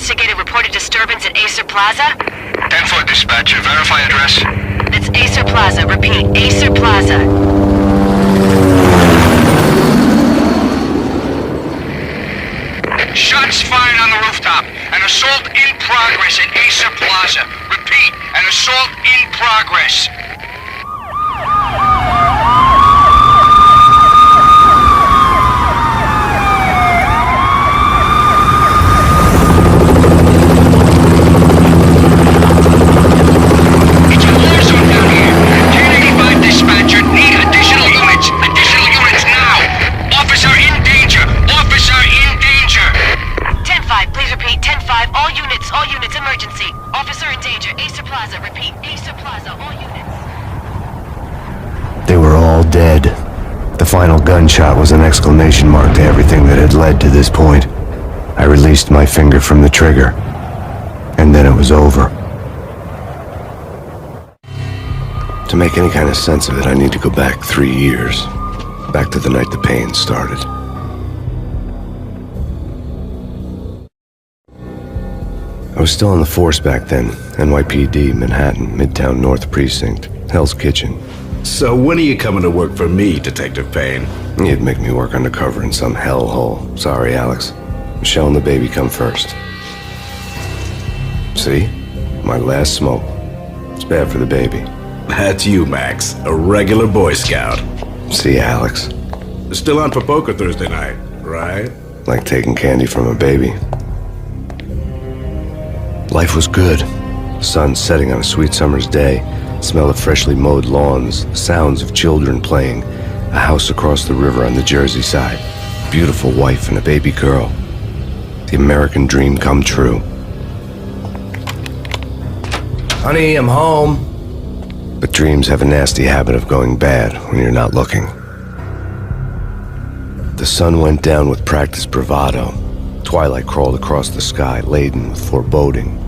investigated reported disturbance at Acer Plaza? 10-4 dispatcher, verify address. It's Acer Plaza, repeat, Acer Plaza. Shots fired on the rooftop. An assault in progress at Acer Plaza. Repeat, an assault in progress. It's a war zone down here. 1085 dispatcher, need additional units. Additional units now. Officer in danger. Officer in danger. 10-5, please repeat, 10-5, all units, emergency. Officer in danger, Acer Plaza, repeat, Acer Plaza, all units. They were all dead. The final gunshot was an exclamation mark to everything that had led to this point. I released my finger from the trigger, and then it was over. To make any kind of sense of it, I need to go back 3 years. Back to the night the pain started. I was still on the force back then. NYPD, Manhattan, Midtown North Precinct, Hell's Kitchen. So when are you coming to work for me, Detective Payne? You'd make me work undercover in some hellhole. Sorry, Alex. Michelle and the baby come first. See? My last smoke. It's bad for the baby. That's you, Max. A regular Boy Scout. See, Alex. Still on for poker Thursday night, right? Like taking candy from a baby. Life was good. Sun setting on a sweet summer's day. Smell of freshly mowed lawns. The sounds of children playing. A house across the river on the Jersey side. Beautiful wife and a baby girl. The American dream come true. Honey, I'm home. But dreams have a nasty habit of going bad when you're not looking. The sun went down with practiced bravado. Twilight crawled across the sky, laden with foreboding.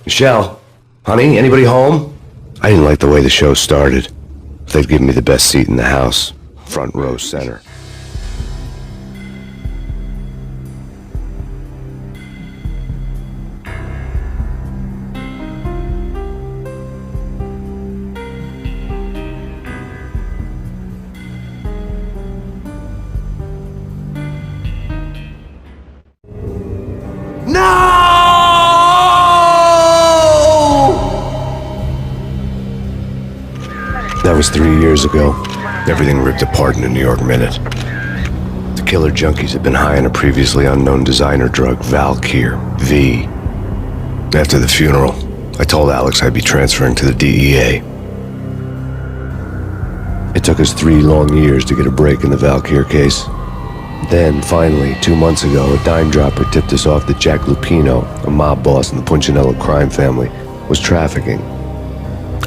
Michelle, honey, anybody home? I didn't like the way the show started. They'd given me the best seat in the house, front row center. That was 3 years ago. Everything ripped apart in a New York minute. The killer junkies had been high on a previously unknown designer drug, Valkyr, V. After the funeral, I told Alex I'd be transferring to the DEA. It took us 3 long years to get a break in the Valkyr case. Then, finally, 2 months ago, a dime dropper tipped us off that Jack Lupino, a mob boss in the Punchinello crime family, was trafficking.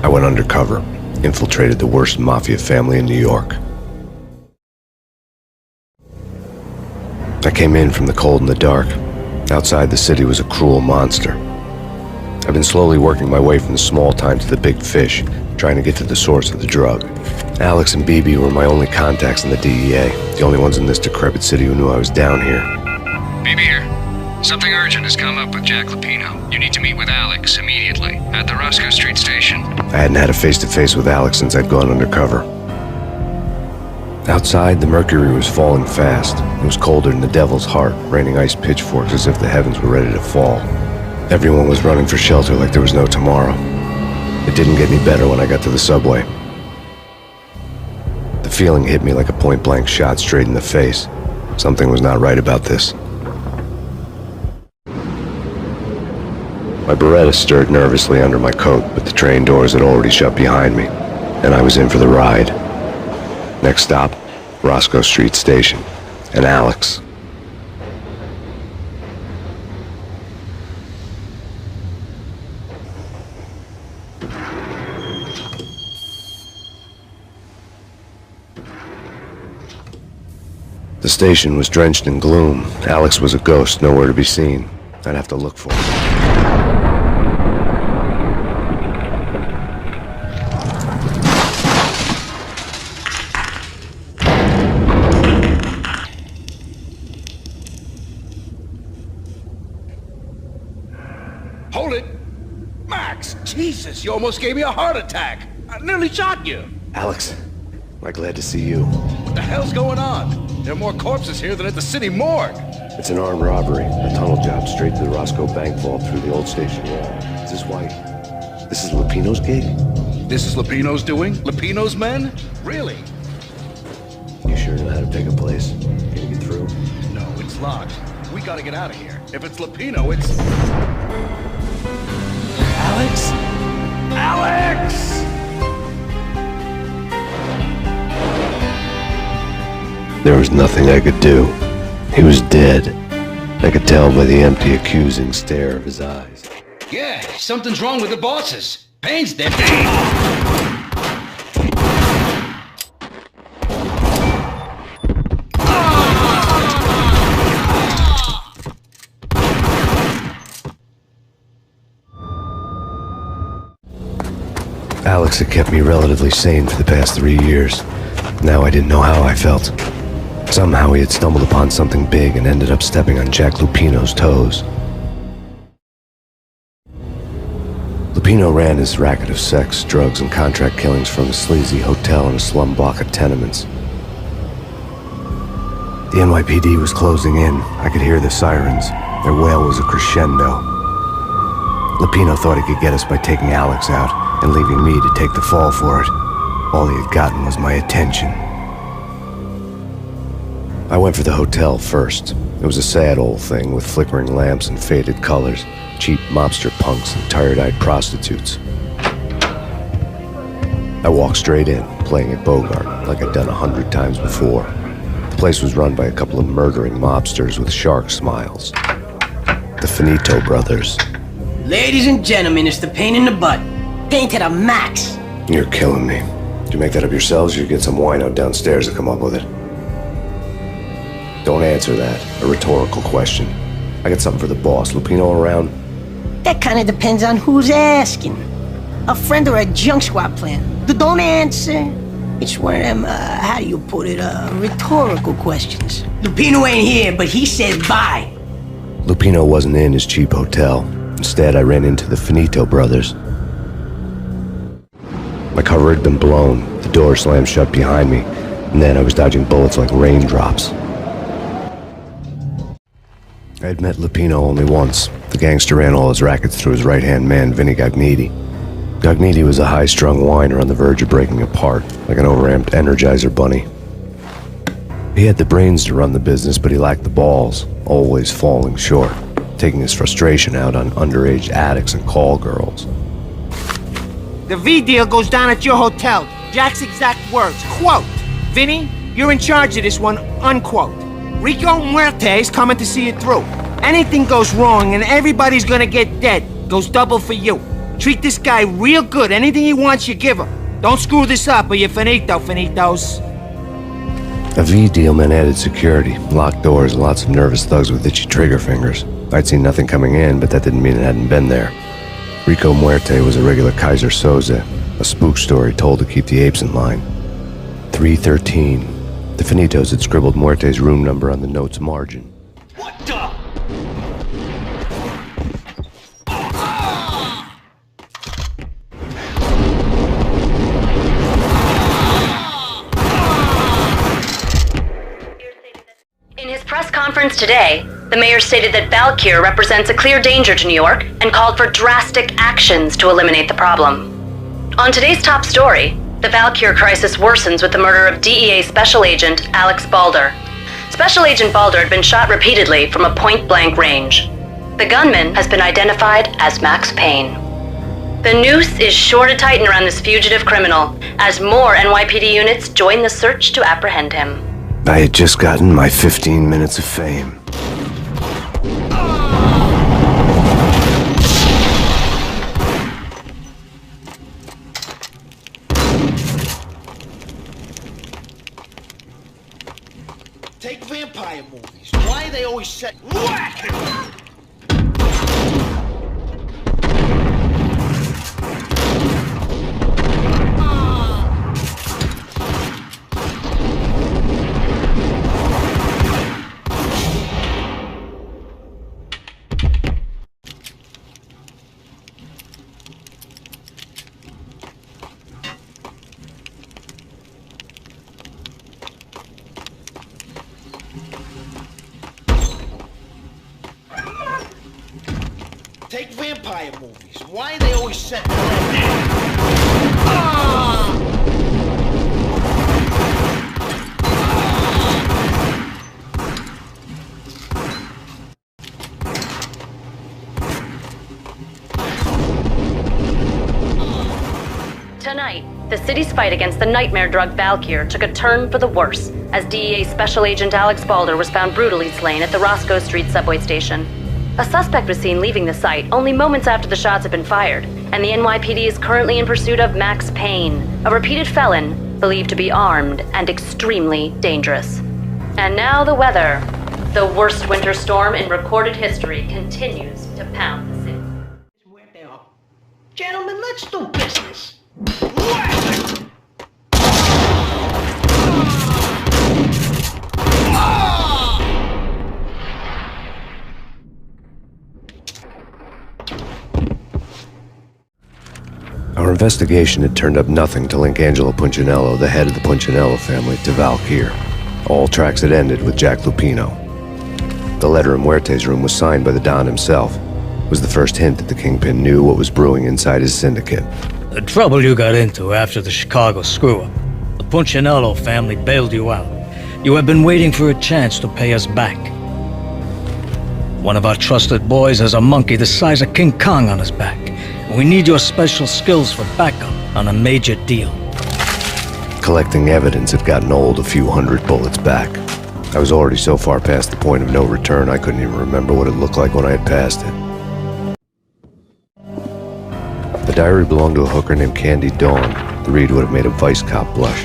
I went undercover. Infiltrated the worst mafia family in New York. I came in from the cold and the dark. Outside the city was a cruel monster. I've been slowly working my way from the small time to the big fish, trying to get to the source of the drug. Alex and BB were my only contacts in the DEA, the only ones in this decrepit city who knew I was down here. BB here. Something urgent has come up with Jack Lupino. You need to meet with Alex immediately at the Roscoe Street station. I hadn't had a face-to-face with Alex since I'd gone undercover. Outside, the mercury was falling fast. It was colder than the devil's heart, raining ice pitchforks as if the heavens were ready to fall. Everyone was running for shelter like there was no tomorrow. It didn't get any better when I got to the subway. The feeling hit me like a point-blank shot straight in the face. Something was not right about this. My Beretta stirred nervously under my coat, but the train doors had already shut behind me, and I was in for the ride. Next stop, Roscoe Street Station, and Alex. The station was drenched in gloom. Alex was a ghost, nowhere to be seen. I'd have to look for him. Hold it! Max! Jesus, you almost gave me a heart attack! I nearly shot you! Alex, am I glad to see you. What the hell's going on? There are more corpses here than at the city morgue! It's an armed robbery. A tunnel job straight to the Roscoe Bank vault through the old station wall. Is this why... This is Lupino's gig? This is Lupino's doing? Lupino's men? Really? You sure know how to pick a place? Can you get through? No, it's locked. We gotta get out of here. If it's Lupino, it's... Alex? Alex! There was nothing I could do. He was dead. I could tell by the empty, accusing stare of his eyes. Yeah, something's wrong with the bosses. Payne's dead. Alex had kept me relatively sane for the past 3 years. Now I didn't know how I felt. Somehow he had stumbled upon something big and ended up stepping on Jack Lupino's toes. Lupino ran his racket of sex, drugs, and contract killings from a sleazy hotel in a slum block of tenements. The NYPD was closing in. I could hear the sirens. Their wail was a crescendo. Lupino thought he could get us by taking Alex out and leaving me to take the fall for it. All he had gotten was my attention. I went for the hotel first. It was a sad old thing with flickering lamps and faded colors, cheap mobster punks and tired-eyed prostitutes. I walked straight in, playing at Bogart, like I'd done 100 times before. The place was run by a couple of murdering mobsters with shark smiles. The Finito brothers. Ladies and gentlemen, it's the pain in the butt. Pain to the max. You're killing me. Did you make that up yourselves, or you get some wino downstairs to come up with it? Don't answer that. A rhetorical question. I got something for the boss. Lupino around? That kind of depends on who's asking. A friend or a junk squad plan. Don't answer. It's one of them, how do you put it, rhetorical questions. Lupino ain't here, but he says bye. Lupino wasn't in his cheap hotel. Instead, I ran into the Finito brothers. My cover had been blown. The door slammed shut behind me, and then I was dodging bullets like raindrops. I had met Lupino only once. The gangster ran all his rackets through his right-hand man, Vinny Gagniti. Gagniti was a high-strung whiner on the verge of breaking apart, like an overamped Energizer bunny. He had the brains to run the business, but he lacked the balls, always falling short, taking his frustration out on underage addicts and call girls. The V deal goes down at your hotel. Jack's exact words, quote, "Vinny, you're in charge of this one," unquote. Rico Muerte's coming to see it through. Anything goes wrong and everybody's gonna get dead. Goes double for you. Treat this guy real good. Anything he wants, you give him. Don't screw this up or you're finito, finitos. A V deal meant added security, locked doors, and lots of nervous thugs with itchy trigger fingers. I'd seen nothing coming in, but that didn't mean it hadn't been there. Rico Muerte was a regular Kaiser Soze, a spook story told to keep the apes in line. 313. The Finitos had scribbled Muerte's room number on the note's margin. What the? In his press conference today, the mayor stated that Valkyr represents a clear danger to New York and called for drastic actions to eliminate the problem. On today's top story, the Valkyr crisis worsens with the murder of DEA Special Agent Alex Balder. Special Agent Balder had been shot repeatedly from a point-blank range. The gunman has been identified as Max Payne. The noose is sure to tighten around this fugitive criminal as more NYPD units join the search to apprehend him. I had just gotten my 15 minutes of fame. Take vampire movies. Why are they always set whack? Take vampire movies. Why are they always set like that? Ah! Tonight, the city's fight against the nightmare drug Valkyr took a turn for the worse as DEA Special Agent Alex Balder was found brutally slain at the Roscoe Street subway station. A suspect was seen leaving the site only moments after the shots had been fired, and the NYPD is currently in pursuit of Max Payne, a repeated felon believed to be armed and extremely dangerous. And now the weather. The worst winter storm in recorded history continues to pound the city. Gentlemen, let's do business. Our investigation had turned up nothing to link Angelo Punchinello, the head of the Punchinello family, to Valkyr. All tracks had ended with Jack Lupino. The letter in Muerte's room was signed by the Don himself. It was the first hint that the Kingpin knew what was brewing inside his syndicate. The trouble you got into after the Chicago screw-up. The Punchinello family bailed you out. You have been waiting for a chance to pay us back. One of our trusted boys has a monkey the size of King Kong on his back. We need your special skills for backup on a major deal. Collecting evidence had gotten old a few hundred bullets back. I was already so far past the point of no return I couldn't even remember what it looked like when I had passed it. The diary belonged to a hooker named Candy Dawn. The read would have made a vice cop blush.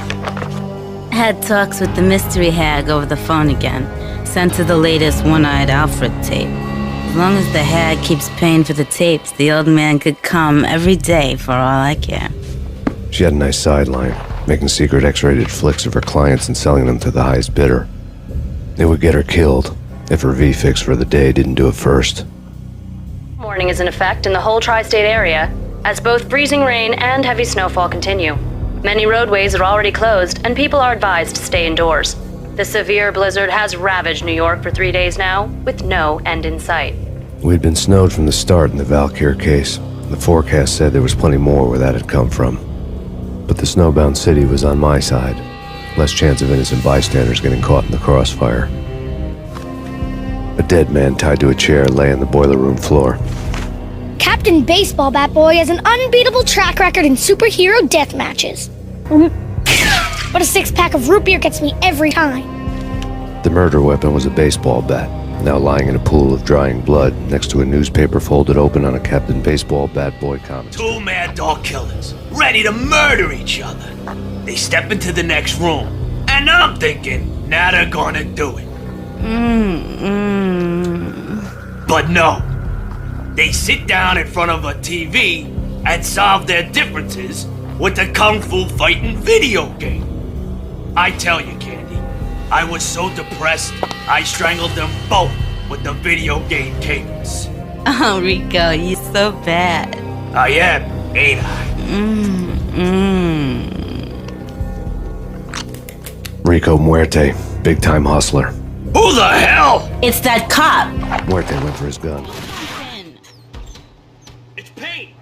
Had talks with the mystery hag over the phone again. Sent her the latest One-Eyed Alfred tape. As long as the hag keeps paying for the tapes, the old man could come every day for all I care. She had a nice sideline, making secret X-rated flicks of her clients and selling them to the highest bidder. It would get her killed if her V-fix for the day didn't do it first. Warning is in effect in the whole tri-state area, as both freezing rain and heavy snowfall continue. Many roadways are already closed, and people are advised to stay indoors. The severe blizzard has ravaged New York for 3 days now, with no end in sight. We'd been snowed from the start in the Valkyr case. The forecast said there was plenty more where that had come from. But the snowbound city was on my side. Less chance of innocent bystanders getting caught in the crossfire. A dead man tied to a chair lay on the boiler room floor. Captain Baseball Bat Boy has an unbeatable track record in superhero death matches. But a 6-pack of root beer gets me every time. The murder weapon was a baseball bat, now lying in a pool of drying blood next to a newspaper folded open on a Captain Baseball Bat Boy comic. 2 mad dog killers, ready to murder each other. They step into the next room, and I'm thinking, now they're gonna do it. But no. They sit down in front of a TV and solve their differences with the Kung Fu fighting video game. I tell you, Candy, I was so depressed, I strangled them both with the video game cables. Oh, Rico, you're so bad. I am, ain't I? Rico Muerte, big-time hustler. Who the hell? It's that cop. Muerte went for his gun. It's Payne.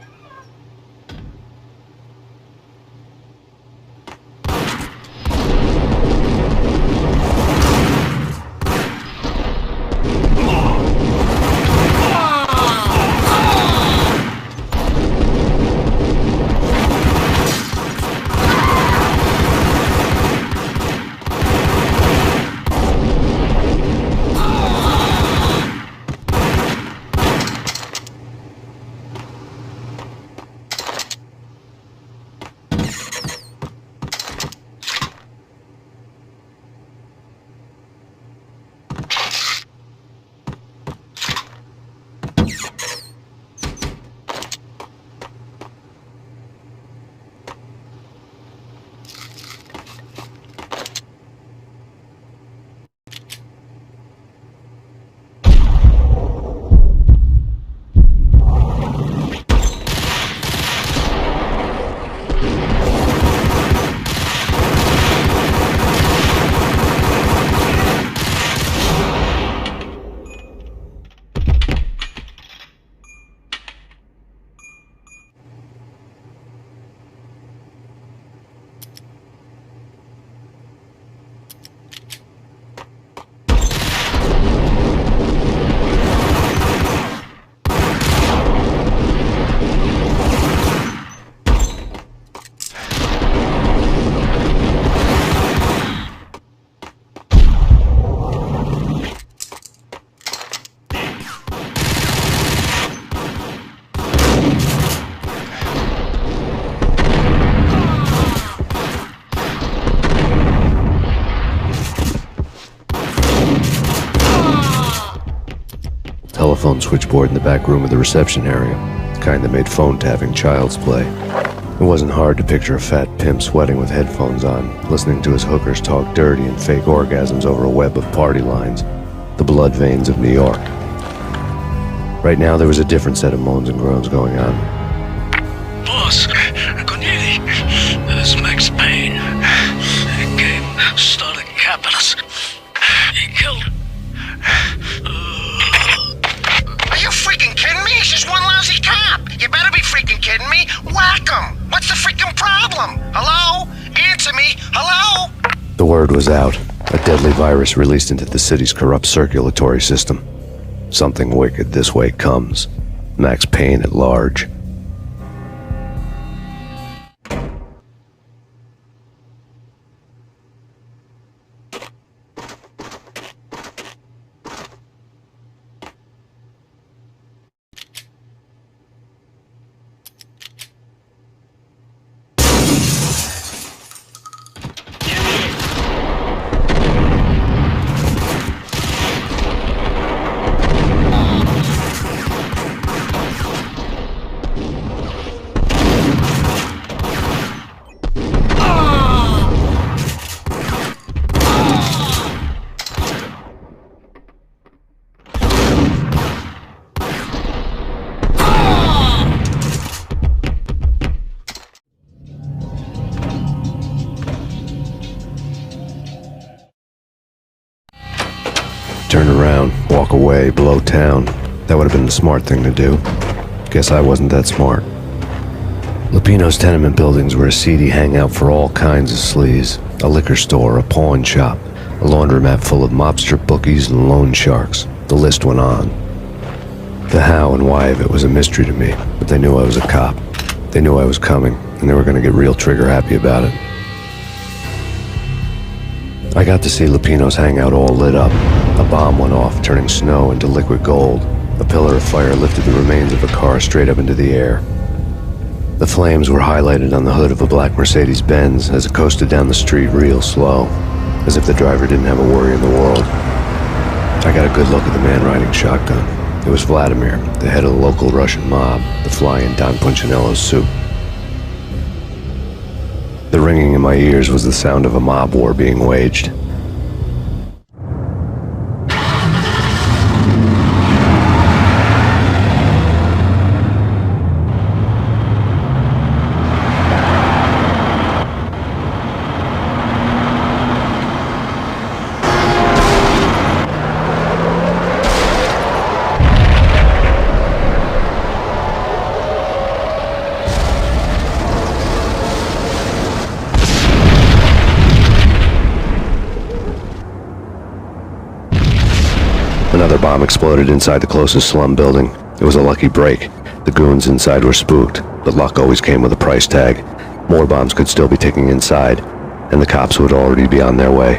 telephone switchboard in the back room of the reception area, the kind that made phone tapping child's play. It wasn't hard to picture a fat pimp sweating with headphones on, listening to his hookers talk dirty and fake orgasms over a web of party lines, the blood veins of New York. Right now, there was a different set of moans and groans going on. Boss, Corneli, this is Max Payne. Game started capping us. He killed... Are you freaking kidding me? He's just one lousy cop. You better be freaking kidding me. Whack him. What's the freaking problem? Hello? Answer me. Hello? The word was out. A deadly virus released into the city's corrupt circulatory system. Something wicked this way comes. Max Payne at large. Turn around, walk away, blow town. That would have been the smart thing to do. Guess I wasn't that smart. Lupino's tenement buildings were a seedy hangout for all kinds of sleaze. A liquor store, a pawn shop, a laundromat full of mobster bookies and loan sharks. The list went on. The how and why of it was a mystery to me, but they knew I was a cop. They knew I was coming, and they were going to get real trigger happy about it. I got to see Lupino's hangout all lit up. A bomb went off, turning snow into liquid gold. A pillar of fire lifted the remains of a car straight up into the air. The flames were highlighted on the hood of a black Mercedes-Benz as it coasted down the street real slow, as if the driver didn't have a worry in the world. I got a good look at the man riding shotgun. It was Vladimir, the head of the local Russian mob, the fly in Don Punchinello's suit. The ringing in my ears was the sound of a mob war being waged. Another bomb exploded inside the closest slum building. It was a lucky break. The goons inside were spooked, but luck always came with a price tag. More bombs could still be ticking inside, and the cops would already be on their way.